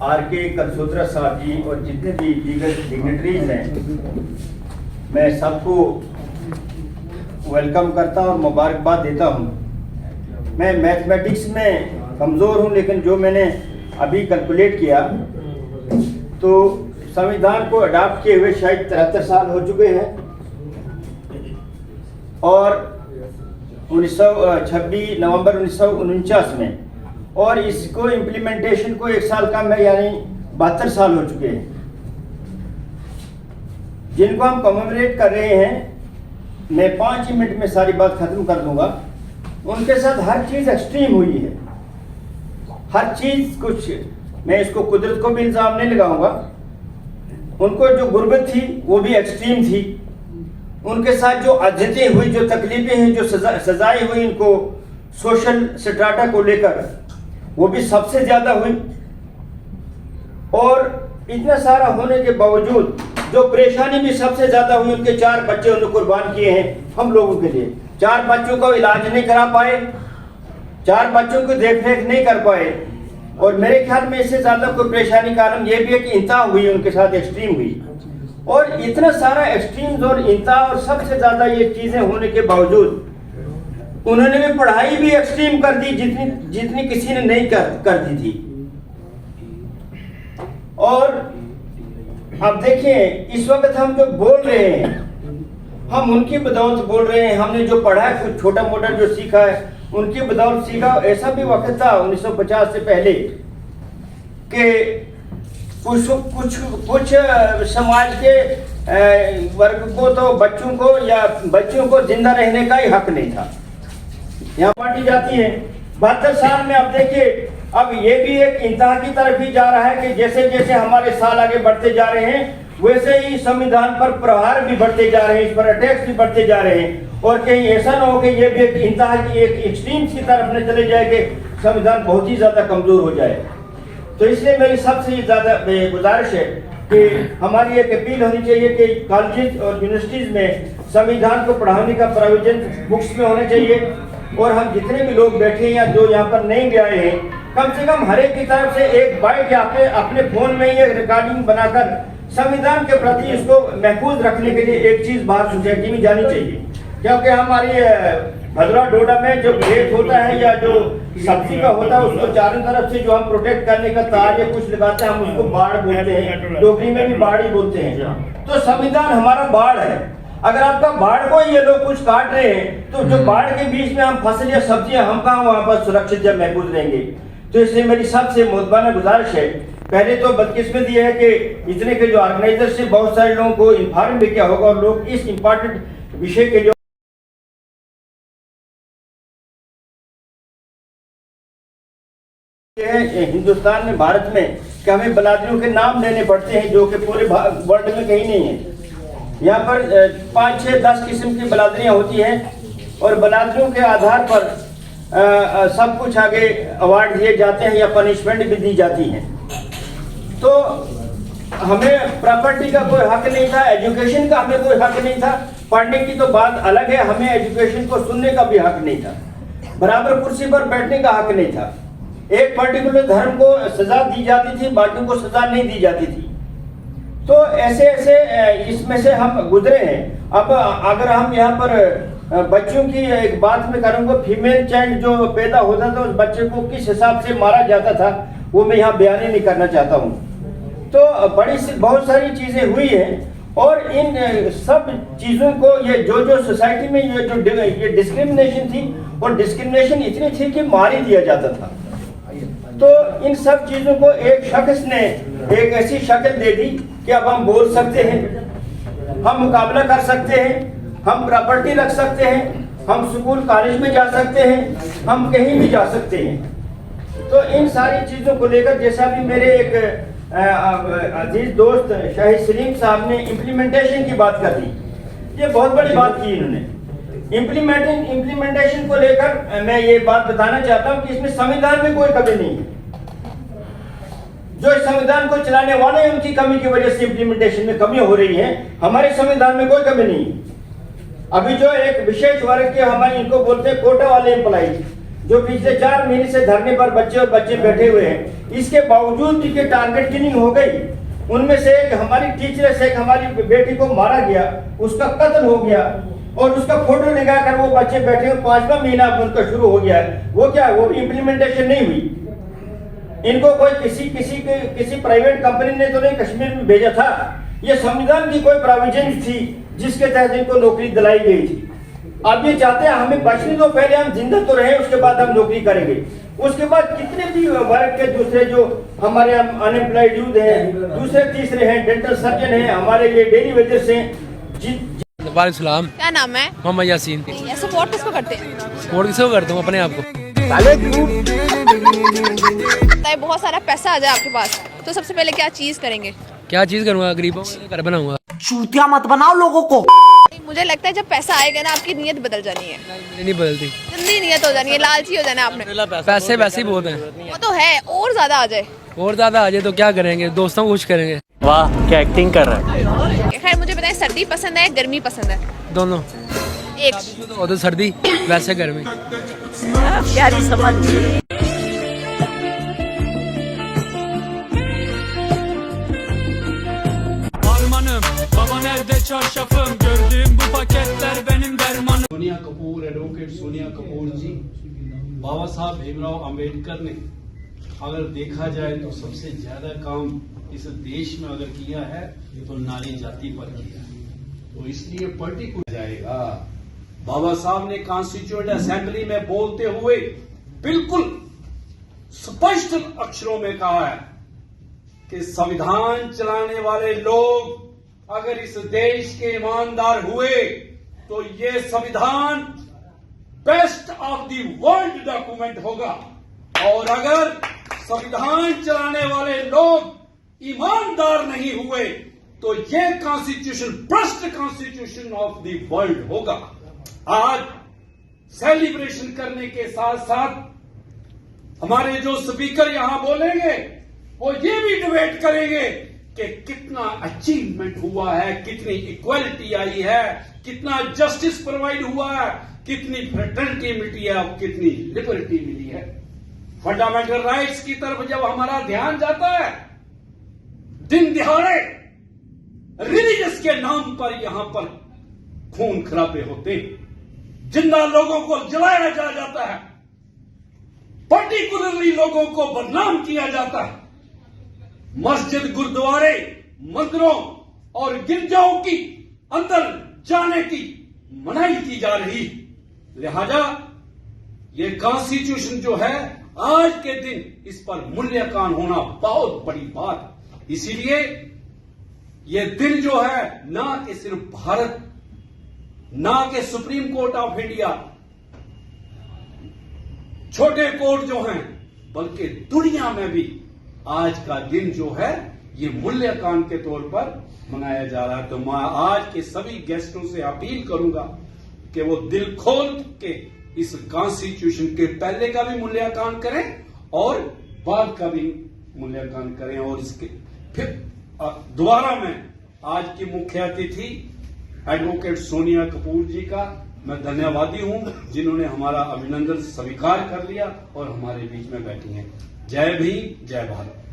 Are के कलसोत्रा साहब जी और जितने भी दीगर डिग्नेटरीज हैं, मैं सबको वेलकम करता हूँ और मुबारकबाद देता हूँ। मैं मैथमेटिक्स में कमज़ोर हूँ, लेकिन जो मैंने अभी कैलकुलेट किया तो संविधान को अडॉप्ट किए हुए शायद 73 साल हो चुके हैं और 26 नवंबर 1949 में, और इसको इम्प्लीमेंटेशन को 1 साल कम है, यानी 72 साल हो चुके हैं। जिनको हम कमेमोरेट कर रहे हैं, मैं 5 ही मिनट में सारी बात खत्म कर दूंगा। उनके साथ हर चीज़ एक्सट्रीम हुई है, हर चीज़। कुछ मैं इसको कुदरत को भी इल्ज़ाम नहीं लगाऊंगा। उनको जो गुर्बत थी वो भी एक्सट्रीम थी। उनके साथ जो अजियतें हुई, जो तकलीफें हैं, जो सजाएं हुई इनको सोशल स्ट्राटा को लेकर, वो भी सबसे ज़्यादा हुई। और इतना सारा होने के बावजूद जो परेशानी भी सबसे ज़्यादा हुई, उनके 4 बच्चे उन्होंने कुर्बान किए हैं हम लोगों के लिए। 4 बच्चों का इलाज नहीं करा पाए, 4 बच्चों की देखरेख नहीं कर पाए। और मेरे ख्याल में इससे ज़्यादा कोई परेशानी का आलम यह भी है कि इंतहा हुई उनके साथ, एक्सट्रीम हुई। और इतना सारा एक्सट्रीम्स और इंतहा और सबसे ज़्यादा ये चीज़ें होने के बावजूद उन्होंने भी पढ़ाई भी एक्सट्रीम कर दी, जितनी किसी ने नहीं कर दी थी। और अब देखें, इस वक्त हम जो बोल रहे हैं, हम उनकी बदौलत बोल रहे हैं। हमने जो पढ़ा है, कुछ छोटा मोटा जो सीखा है, उनकी बदौलत सीखा। ऐसा भी वक्त था 1950 से पहले कि कुछ समाज के वर्ग को तो बच्चों को जिंदा रहने का ही हक नहीं था। यहाँ बांटी जाती है 72 साल में। अब देखिए, अब ये भी एक इंतहा की तरफ ही जा रहा है कि जैसे जैसे हमारे साल आगे बढ़ते जा रहे हैं, वैसे ही संविधान पर प्रहार भी बढ़ते जा रहे हैं, इस पर अटैक्स भी बढ़ते जा रहे हैं। और कहीं ऐसा ना हो कि ये भी एक इंतहा की, एक एक्सट्रीम की तरफ न चले जाए कि संविधान बहुत ही ज़्यादा कमज़ोर हो जाए। तो इसलिए मेरी सबसे ज़्यादा गुजारिश है कि हमारी एक अपील होनी चाहिए कि कॉलेज और यूनिवर्सिटीज़ में संविधान को पढ़ाने का प्रोविजन बुक्स में होना चाहिए। और हम जितने भी लोग बैठे हैं या जो यहाँ पर नहीं भी आए हैं, कम से कम हर एक की तरफ से एक बाइट या अपने फ़ोन में ये रिकॉर्डिंग बनाकर संविधान के प्रति इसको महफूज रखने के लिए एक चीज़ बाहर सोसाइटी में जानी चाहिए। क्योंकि हमारी भद्रा डोडा में जो खेत होता है या जो सब्जी का होता है, उसको चारों तरफ से जो हम प्रोटेक्ट करने का तार या कुछ लगाते हैं, हम उसको बाढ़ बोलते हैं, डोगरी में भी बाढ़ ही बोलते हैं। तो संविधान हमारा बाढ़ है। अगर आपका बाढ़ को ये लोग कुछ काट रहे हैं, तो जो बाढ़ के बीच में हम फसल या सब्जियां, हम कहाँ वहाँ पर सुरक्षित या महफूज रहेंगे। तो इसलिए मेरी सबसे मुद्दाना गुजारिश है, पहले तो बदकिस्मती है कि इतने के जो ऑर्गेनाइजर से बहुत सारे लोगों को इन्फॉर्म भी किया होगा और लोग इस इम्पोर्टेंट विषय के लिए हिंदुस्तान में, भारत में, कि हमें बलादरियों के नाम लेने पड़ते हैं जो कि पूरे वर्ल्ड में कहीं नहीं है। यहाँ पर 5, 6, 10 किस्म की बलादरियाँ होती हैं और बलादरियों के आधार पर सब कुछ आगे अवार्ड दिए जाते हैं या पनिशमेंट भी दी जाती है। तो हमें प्रॉपर्टी का कोई हक नहीं था, एजुकेशन का हमें कोई हक नहीं था। पढ़ने की तो बात अलग है, हमें एजुकेशन को सुनने का भी हक नहीं था। बराबर कुर्सी पर बैठने का हक नहीं था। एक पर्टिकुलर धर्म को सजा दी जाती थी, बाकियों को सजा नहीं दी जाती थी। तो ऐसे ऐसे इसमें से हम गुजरे हैं। अब अगर हम यहाँ पर बच्चों की एक बात में करूँगा, फीमेल चाइल्ड जो पैदा होता था, उस बच्चे को किस हिसाब से मारा जाता था, वो मैं यहाँ बयान नहीं करना चाहता हूँ। तो बहुत सारी चीज़ें हुई हैं और इन सब चीज़ों को ये जो सोसाइटी में ये डिस्क्रिमिनेशन थी, और डिस्क्रिमिनेशन इतनी थी कि मार ही दिया जाता था। तो इन सब चीज़ों को एक शख्स ने एक ऐसी शक्ल दे दी कि अब हम बोल सकते हैं, हम मुकाबला कर सकते हैं, हम प्रॉपर्टी रख सकते हैं, हम स्कूल कॉलेज में जा सकते हैं, हम कहीं भी जा सकते हैं। तो इन सारी चीज़ों को लेकर, जैसा भी मेरे एक अजीज दोस्त शाहिद सलीम साहब ने इम्प्लीमेंटेशन की बात कर दी, ये बहुत बड़ी बात की इन्होंने। इम्प्लीमेंटेशन को लेकर मैं ये बात बताना चाहता हूँ कि इसमें संविधान में कोई कमी नहीं है। जो इस संविधान को चलाने वाले हैं, उनकी कमी की वजह से इम्प्लीमेंटेशन में कमी हो रही है। हमारे संविधान में कोई कमी नहीं है। अभी जो एक विशेष वर्ग के हमारे इनको बोलते हैं कोटा वाले एम्प्लॉइज, जो पिछले 4 महीने से धरने पर बच्चे बैठे हुए हैं, इसके बावजूद जिनके टारगेट किलिंग हो गई, उनमें से एक हमारी टीचर, एक हमारी बेटी को मारा गया, उसका कत्ल हो गया और उसका फोटो लगाकर वो बच्चे बैठे हुए, 5वां महीना उनका शुरू हो गया है। वो क्या, वो इम्प्लीमेंटेशन नहीं हुई। इनको कोई किसी प्राइवेट कंपनी ने तो नहीं कश्मीर में भेजा था, ये संविधान की कोई प्रोविजन थी जिसके तहत इनको नौकरी दिलाई गई थी। अब ये चाहते हैं हमें बचने दो, पहले हम जिंदा तो रहे, उसके बाद हम नौकरी करेंगे। उसके बाद कितने भी वर्ग के दूसरे जो हमारे अनएम्प्लॉयड यूथ हैं, दूसरे तीसरे हैं, डेंटल सर्जन हैं, हमारे ये डेली वेजर्स हैं। वालेकुम। क्या नाम है? मोहम्मद यासीन। सपोर्ट किसको करते हैं? सपोर्ट किसको करता हूँ? अपने आप को। बहुत सारा पैसा आ जाए आपके पास तो सबसे पहले क्या चीज करेंगे? क्या चीज करूँगा? गरीबों का घर बनाऊंगा। चूतिया मत बनाओ लोगों को। मुझे लगता है जब पैसा आएगा ना, आपकी नीयत बदल जानी है। नहीं बदलती, गंदी नीयत हो जानी है, लालची हो जाना है आपने। पैसे वैसे ही बहुत हैं। वो तो है, और ज्यादा आ जाए। और ज्यादा आ जाए तो क्या करेंगे? दोस्तों को खुश करेंगे। वाह क्या एक्टिंग कर रहा है। खैर मुझे बताएं, सर्दी पसंद है, गर्मी पसंद है? दोनों। एक तो सर्दी, वैसे गर्मी। प्यारी समझ। Harmanım, baba nerede çarşafım? Gördüğüm bu paketler benim dermanım. Sonia Kapoor, advocate Sonia Kapoor ji, Baba Saheb Bhimrao Ambedkar ने अगर देखा जाए तो सबसे ज्यादा काम इस देश में अगर किया है तो नारी जाति पर किया है, तो इसलिए पर्टिकुलर जाएगा। बाबा साहब ने कॉन्स्टिट्यूएंट असेंबली में बोलते हुए बिल्कुल स्पष्ट अक्षरों में कहा है कि संविधान चलाने वाले लोग अगर इस देश के ईमानदार हुए तो ये संविधान best of the world document होगा, और अगर संविधान चलाने वाले लोग ईमानदार नहीं हुए तो ये constitution best constitution of the world होगा। आज सेलिब्रेशन करने के साथ साथ हमारे जो स्पीकर यहां बोलेंगे वो ये भी डिबेट करेंगे कि कितना अचीवमेंट हुआ है, कितनी इक्वालिटी आई है, कितना जस्टिस प्रोवाइड हुआ है, कितनी फ्रेटर्निटी मिली है, कितनी लिबर्टी मिली है। फंडामेंटल राइट्स की तरफ जब हमारा ध्यान जाता है, दिन दिहाड़े रिलीजियस के नाम पर यहां पर खून खराबे होते हैं, जिंदा लोगों को जलाया जाता है, पर्टिकुलरली लोगों को बदनाम किया जाता है, मस्जिद, गुरुद्वारे, मंदिरों और गिरजाओं की अंदर जाने की मनाही की जा रही। लिहाजा ये कॉन्स्टिट्यूशन जो है आज के दिन इस पर मूल्यांकन होना बहुत बड़ी बात। इसीलिए ये दिन जो है ना कि सिर्फ भारत, ना कि सुप्रीम कोर्ट ऑफ इंडिया, छोटे कोर्ट जो हैं, बल्कि दुनिया में भी आज का दिन जो है ये मूल्यांकन के तौर पर मनाया जा रहा है। तो मैं आज के सभी गेस्टों से अपील करूंगा कि वो दिल खोल के इस कॉन्स्टिट्यूशन के पहले का भी मूल्यांकन करें और बाद का भी मूल्यांकन करें। और इसके फिर दोबारा मैं आज की मुख्य अतिथि एडवोकेट सोनिया कपूर जी का मैं धन्यवादी हूं, जिन्होंने हमारा अभिनंदन स्वीकार कर लिया और हमारे बीच में बैठी हैं। जय भीम, जय भारत।